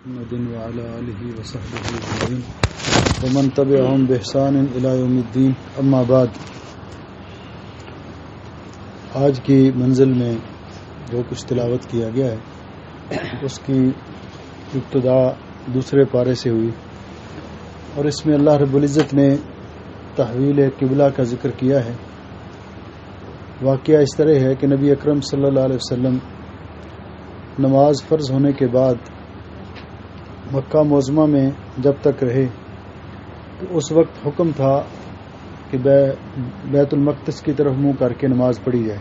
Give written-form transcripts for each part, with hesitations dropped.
محمد وعلى آله وصحبه أجمعين ومن تبعهم بإحسان إلى يوم الدين اما بعد. آج کی منزل میں جو کچھ تلاوت کیا گیا ہے اس کی ابتدا دوسرے پارے سے ہوئی اور اس میں اللہ رب العزت نے تحویل قبلہ کا ذکر کیا ہے. واقعہ اس طرح ہے کہ نبی اکرم صلی اللہ علیہ وسلم نماز فرض ہونے کے بعد مکہ معظمہ میں جب تک رہے تو اس وقت حکم تھا کہ بیت المقدس کی طرف منہ کر کے نماز پڑھی جائے.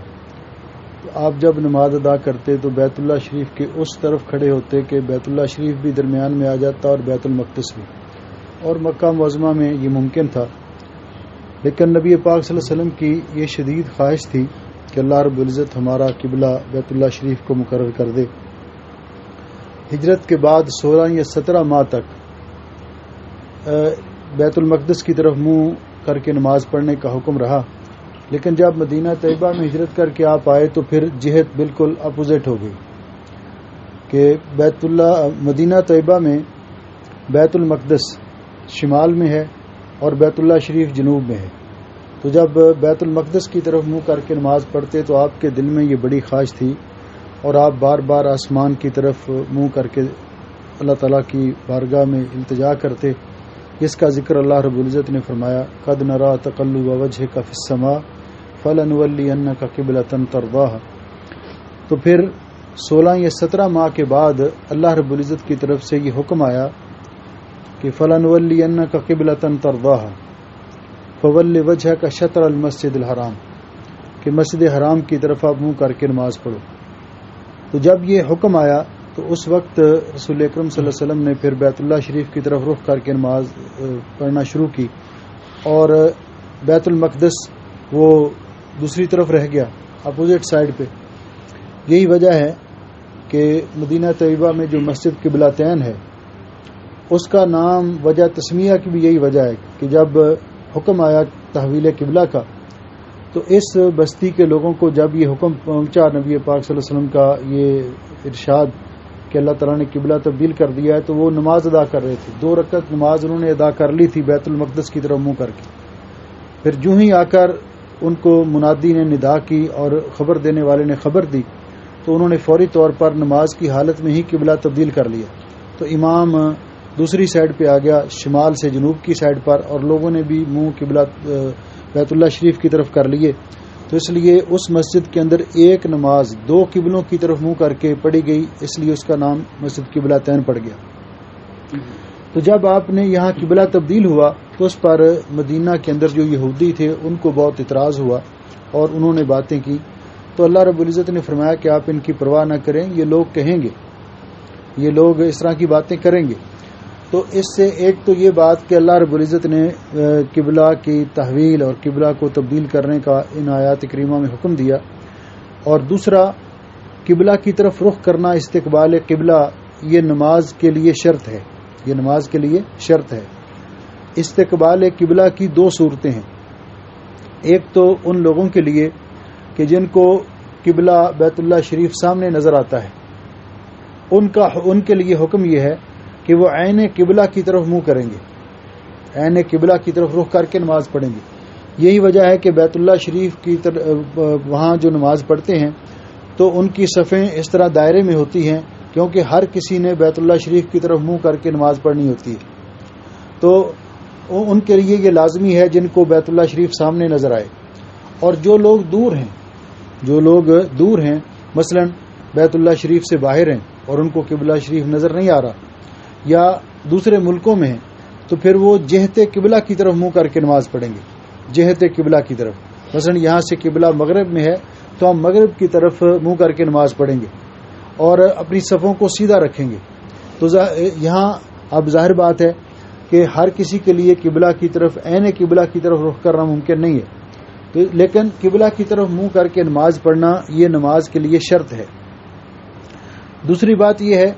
تو آپ جب نماز ادا کرتے تو بیت اللہ شریف کے اس طرف کھڑے ہوتے کہ بیت اللہ شریف بھی درمیان میں آ جاتا اور بیت المقدس بھی, اور مکہ معظمہ میں یہ ممکن تھا. لیکن نبی پاک صلی اللہ علیہ وسلم کی یہ شدید خواہش تھی کہ اللہ رب العزت ہمارا قبلہ بیت اللہ شریف کو مقرر کر دے. ہجرت کے بعد 16 یا 17 ماہ تک بیت المقدس کی طرف منہ کر کے نماز پڑھنے کا حکم رہا. لیکن جب مدینہ طیبہ میں ہجرت کر کے آپ آئے تو پھر جہت بالکل اپوزٹ ہو گئی کہ مدینہ طیبہ میں بیت المقدس شمال میں ہے اور بیت اللہ شریف جنوب میں ہے. تو جب بیت المقدس کی طرف منہ کر کے نماز پڑھتے تو آپ کے دل میں یہ بڑی خواہش تھی اور آپ بار بار آسمان کی طرف منہ کر کے اللہ تعالیٰ کی بارگاہ میں التجا کرتے, جس کا ذکر اللہ رب العزت نے فرمایا قد نرا تقلب وجهك في السماء فلنولینک قبلۃ ترضاها. تو پھر 16 یا 17 ماہ کے بعد اللہ رب العزت کی طرف سے یہ حکم آیا کہ فلنولینک قبلۃ ترضاها فول وجهك شطر المسجد الحرام, کہ مسجد حرام کی طرف آپ منہ کر کے نماز پڑھو. تو جب یہ حکم آیا تو اس وقت رسول اکرم صلی اللہ علیہ وسلم نے پھر بیت اللہ شریف کی طرف رخ کر کے نماز پڑھنا شروع کی, اور بیت المقدس وہ دوسری طرف رہ گیا اپوزٹ سائڈ پہ. یہی وجہ ہے کہ مدینہ طیبہ میں جو مسجد قبلتین ہے اس کا نام وجہ تسمیہ کی بھی یہی وجہ ہے کہ جب حکم آیا تحویل قبلہ کا تو اس بستی کے لوگوں کو جب یہ حکم پہنچا نبی پاک صلی اللہ علیہ وسلم کا یہ ارشاد کہ اللہ تعالیٰ نے قبلہ تبدیل کر دیا ہے, تو وہ نماز ادا کر رہے تھے. 2 رکعت نماز انہوں نے ادا کر لی تھی بیت المقدس کی طرف منہ کر کے. پھر جو ہی آ کر ان کو منادی نے ندا کی اور خبر دینے والے نے خبر دی تو انہوں نے فوری طور پر نماز کی حالت میں ہی قبلہ تبدیل کر لیا. تو امام دوسری سائڈ پہ آ گیا شمال سے جنوب کی سائڈ پر, اور لوگوں نے بھی منہ قبلہ بیت اللہ شریف کی طرف کر لیے. تو اس لیے اس مسجد کے اندر ایک نماز 2 قبلوں کی طرف منہ کر کے پڑھی گئی, اس لیے اس کا نام مسجد قبلتین پڑ گیا. تو جب آپ نے یہاں قبلہ تبدیل ہوا تو اس پر مدینہ کے اندر جو یہودی تھے ان کو بہت اعتراض ہوا اور انہوں نے باتیں کی. تو اللہ رب العزت نے فرمایا کہ آپ ان کی پرواہ نہ کریں, یہ لوگ کہیں گے, یہ لوگ اس طرح کی باتیں کریں گے. تو اس سے ایک تو یہ بات کہ اللہ رب العزت نے قبلہ کی تحویل اور قبلہ کو تبدیل کرنے کا ان آیات کریمہ میں حکم دیا, اور دوسرا قبلہ کی طرف رخ کرنا استقبال قبلہ یہ نماز کے لیے شرط ہے, یہ نماز کے لیے شرط ہے. استقبال قبلہ کی 2 صورتیں ہیں. ایک تو ان لوگوں کے لیے کہ جن کو قبلہ بیت اللہ شریف سامنے نظر آتا ہے, ان کے لیے حکم یہ ہے کہ وہ عین قبلہ کی طرف منہ کریں گے, عین قبلہ کی طرف رخ کر کے نماز پڑھیں گے. یہی وجہ ہے کہ بیت اللہ شریف کی وہاں جو نماز پڑھتے ہیں تو ان کی صفیں اس طرح دائرے میں ہوتی ہیں, کیونکہ ہر کسی نے بیت اللہ شریف کی طرف منہ کر کے نماز پڑھنی ہوتی ہے. تو ان کے لیے یہ لازمی ہے جن کو بیت اللہ شریف سامنے نظر آئے. اور جو لوگ دور ہیں مثلا بیت اللہ شریف سے باہر ہیں اور ان کو قبلہ شریف نظر نہیں آ رہا یا دوسرے ملکوں میں ہیں, تو پھر وہ جہت قبلہ کی طرف منہ کر کے نماز پڑھیں گے. جہت قبلہ کی طرف, مثلا یہاں سے قبلہ مغرب میں ہے تو ہم مغرب کی طرف منہ کر کے نماز پڑھیں گے اور اپنی صفوں کو سیدھا رکھیں گے. تو یہاں اب ظاہر بات ہے کہ ہر کسی کے لیے قبلہ کی طرف عین قبلہ کی طرف رخ کرنا ممکن نہیں ہے, تو لیکن قبلہ کی طرف منہ کر کے نماز پڑھنا یہ نماز کے لیے شرط ہے. دوسری بات یہ ہے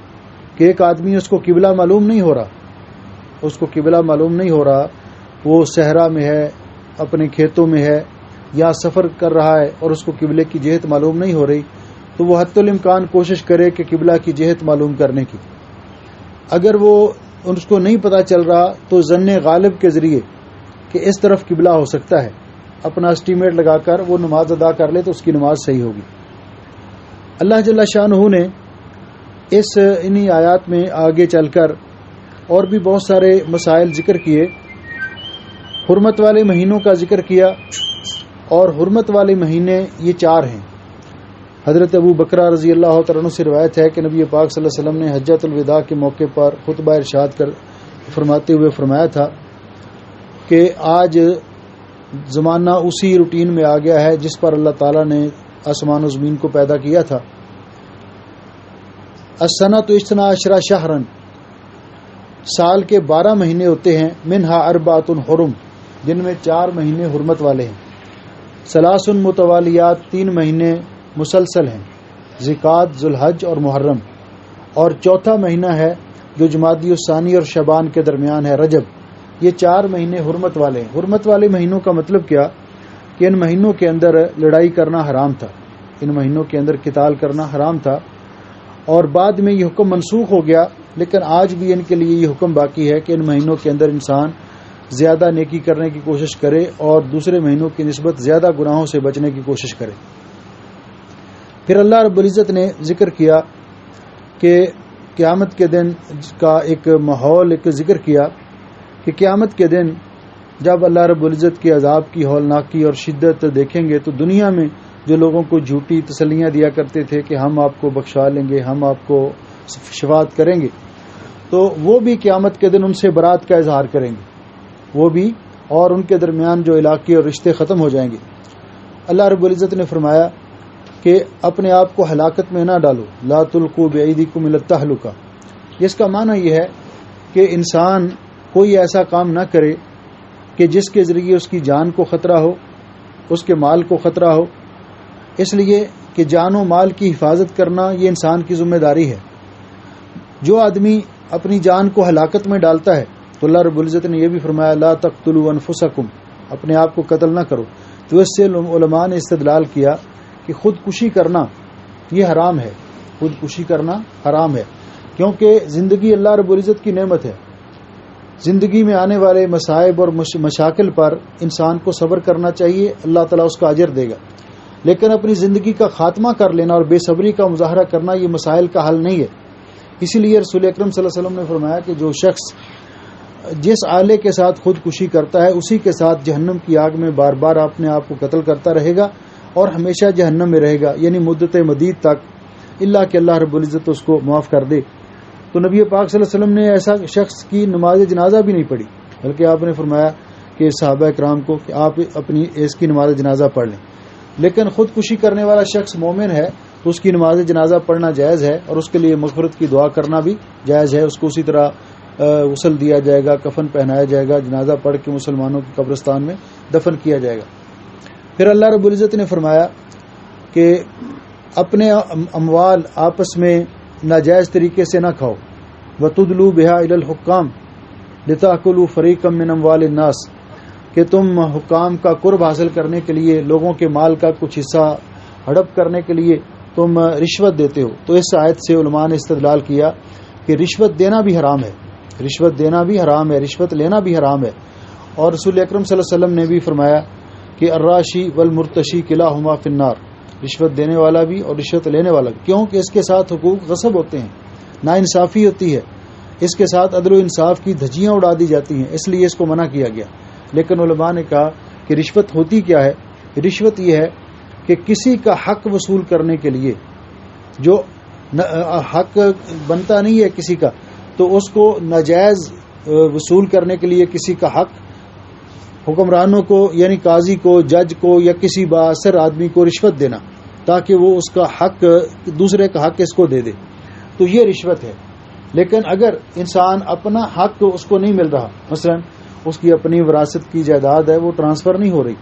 کہ ایک آدمی اس کو قبلہ معلوم نہیں ہو رہا, وہ صحرا میں ہے, اپنے کھیتوں میں ہے یا سفر کر رہا ہے اور اس کو قبلے کی جہت معلوم نہیں ہو رہی, تو وہ حتی الامکان کوشش کرے کہ قبلہ کی جہت معلوم کرنے کی. اگر وہ اس کو نہیں پتہ چل رہا تو ظن غالب کے ذریعے کہ اس طرف قبلہ ہو سکتا ہے اپنا اسٹیمیٹ لگا کر وہ نماز ادا کر لے تو اس کی نماز صحیح ہوگی۔ اللہ جل شانہ نے انہی آیات میں آگے چل کر اور بھی بہت سارے مسائل ذکر کیے، حرمت والے مہینوں کا ذکر کیا، اور حرمت والے مہینے یہ 4 ہیں۔ حضرت ابو بکرہ رضی اللہ تعالیٰ عنہ سے روایت ہے کہ نبی پاک صلی اللہ علیہ وسلم نے حجۃ الوداع کے موقع پر خطبہ ارشاد کر فرماتے ہوئے فرمایا تھا کہ آج زمانہ اسی روٹین میں آ گیا ہے جس پر اللہ تعالیٰ نے آسمان و زمین کو پیدا کیا تھا۔ السنۃ اثنا عشرہ شہرا، سال کے 12 مہینے ہوتے ہیں، منہا اربعۃ حرم، جن میں 4 مہینے حرمت والے ہیں، ثلاث متوالیات، 3 مہینے مسلسل ہیں، ذوالقعدہ، ذوالحج اور محرم، اور چوتھا مہینہ ہے جو جمادی الثانی اور شعبان کے درمیان ہے، رجب۔ یہ 4 مہینے حرمت والے ہیں۔ حرمت والے مہینوں کا مطلب کیا کہ ان مہینوں کے اندر لڑائی کرنا حرام تھا، ان مہینوں کے اندر قتال کرنا حرام تھا، اور بعد میں یہ حکم منسوخ ہو گیا، لیکن آج بھی ان کے لیے یہ حکم باقی ہے کہ ان مہینوں کے اندر انسان زیادہ نیکی کرنے کی کوشش کرے اور دوسرے مہینوں کی نسبت زیادہ گناہوں سے بچنے کی کوشش کرے۔ پھر اللہ رب العزت نے ذکر کیا کہ قیامت کے دن کا ایک ماحول ایک ذکر کیا کہ قیامت کے دن جب اللہ رب العزت کے عذاب کی ہولناکی اور شدت دیکھیں گے تو دنیا میں جو لوگوں کو جھوٹی تسلیاں دیا کرتے تھے کہ ہم آپ کو بخشا لیں گے، ہم آپ کو شفاعت کریں گے، تو وہ بھی قیامت کے دن ان سے برات کا اظہار کریں گے، وہ بھی، اور ان کے درمیان جو علاقے اور رشتے ختم ہو جائیں گے۔ اللہ رب العزت نے فرمایا کہ اپنے آپ کو ہلاکت میں نہ ڈالو، لا تلقوا بأیدیکم الی التہلکہ۔ اس کا معنی یہ ہے کہ انسان کوئی ایسا کام نہ کرے کہ جس کے ذریعے اس کی جان کو خطرہ ہو، اس کے مال کو خطرہ ہو، اس لیے کہ جان و مال کی حفاظت کرنا یہ انسان کی ذمہ داری ہے۔ جو آدمی اپنی جان کو ہلاکت میں ڈالتا ہے تو اللہ رب العزت نے یہ بھی فرمایا لا تقتلوا انفسکم، اپنے آپ کو قتل نہ کرو۔ تو اس سے علماء نے استدلال کیا کہ خودکشی کرنا یہ حرام ہے، خودکشی کرنا حرام ہے، کیونکہ زندگی اللہ رب العزت کی نعمت ہے۔ زندگی میں آنے والے مصائب اور مشاکل پر انسان کو صبر کرنا چاہیے، اللہ تعالیٰ اس کا اجر دے گا، لیکن اپنی زندگی کا خاتمہ کر لینا اور بے صبری کا مظاہرہ کرنا یہ مسائل کا حل نہیں ہے۔ اسی لیے رسول اکرم صلی اللہ علیہ وسلم نے فرمایا کہ جو شخص جس آلے کے ساتھ خودکشی کرتا ہے اسی کے ساتھ جہنم کی آگ میں بار بار اپنے آپ کو قتل کرتا رہے گا اور ہمیشہ جہنم میں رہے گا، یعنی مدت مدید تک، اللہ کہ اللہ رب العزت اس کو معاف کر دے۔ تو نبی پاک صلی اللہ علیہ وسلم نے ایسا شخص کی نماز جنازہ بھی نہیں پڑھی، بلکہ آپ نے فرمایا کہ صحابہ کرام کو کہ آپ اپنی اس کی نماز جنازہ پڑھ لیں۔ لیکن خودکشی کرنے والا شخص مومن ہے تو اس کی نماز جنازہ پڑھنا جائز ہے، اور اس کے لیے مغفرت کی دعا کرنا بھی جائز ہے۔ اس کو اسی طرح غسل دیا جائے گا، کفن پہنایا جائے گا، جنازہ پڑھ کے مسلمانوں کی قبرستان میں دفن کیا جائے گا۔ پھر اللہ رب العزت نے فرمایا کہ اپنے اموال آپس میں ناجائز طریقے سے نہ کھاؤ، وَتُدْلُوا بِهَا إِلَى الْحُكَّامِ لِتَأْكُلُوا فَرِيقًا مِّنْ أَمْوَالِ النَّاسِ، کہ تم حکام کا قرب حاصل کرنے کے لیے، لوگوں کے مال کا کچھ حصہ ہڑپ کرنے کے لیے تم رشوت دیتے ہو۔ تو اس آیت سے علماء نے استدلال کیا کہ رشوت دینا بھی حرام ہے، رشوت دینا بھی حرام ہے، رشوت لینا بھی حرام ہے۔ اور رسول اکرم صلی اللہ علیہ وسلم نے بھی فرمایا کہ الراشی والمرتشی کلاہما فی النار، رشوت دینے والا بھی اور رشوت لینے والا بھی، کیونکہ اس کے ساتھ حقوق غصب ہوتے ہیں، ناانصافی ہوتی ہے، اس کے ساتھ عدل و انصاف کی دھجیاں اڑا دی جاتی ہیں، اس لیے اس کو منع کیا گیا۔ لیکن علماء نے کہا کہ رشوت ہوتی کیا ہے؟ رشوت یہ ہے کہ کسی کا حق وصول کرنے کے لیے، جو حق بنتا نہیں ہے کسی کا، تو اس کو ناجائز وصول کرنے کے لیے کسی کا حق حکمرانوں کو، یعنی قاضی کو، جج کو، یا کسی بااثر آدمی کو رشوت دینا تاکہ وہ اس کا حق، دوسرے کا حق اس کو دے دے، تو یہ رشوت ہے۔ لیکن اگر انسان اپنا حق اس کو نہیں مل رہا، مثلا اس کی اپنی وراثت کی جائیداد ہے وہ ٹرانسفر نہیں ہو رہی،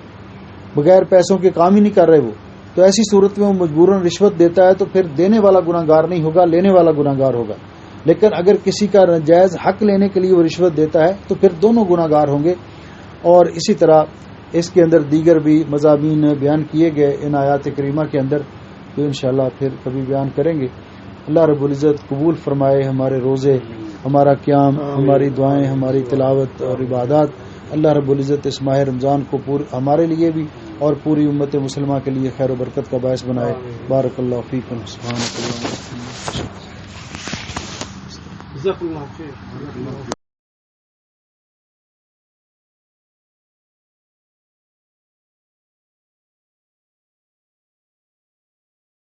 بغیر پیسوں کے کام ہی نہیں کر رہے وہ، تو ایسی صورت میں وہ مجبوراً رشوت دیتا ہے، تو پھر دینے والا گناہ گار نہیں ہوگا، لینے والا گناہ گار ہوگا۔ لیکن اگر کسی کا جائز حق لینے کے لیے وہ رشوت دیتا ہے تو پھر دونوں گناہ گار ہوں گے۔ اور اسی طرح اس کے اندر دیگر بھی مضامین بیان کیے گئے ان آیات کریمہ کے اندر، تو انشاءاللہ پھر کبھی بیان کریں گے۔ اللہ رب العزت قبول فرمائے ہمارے روزے، ہمارا قیام، ہماری دعائیں، ہماری تلاوت اور عبادات اللہ رب العزت اس ماہ رمضان کو ہمارے لیے بھی اور پوری امت مسلمہ کے لیے خیر و برکت کا باعث بنائے. بارک اللہ فیکم. سبحانک اللہم.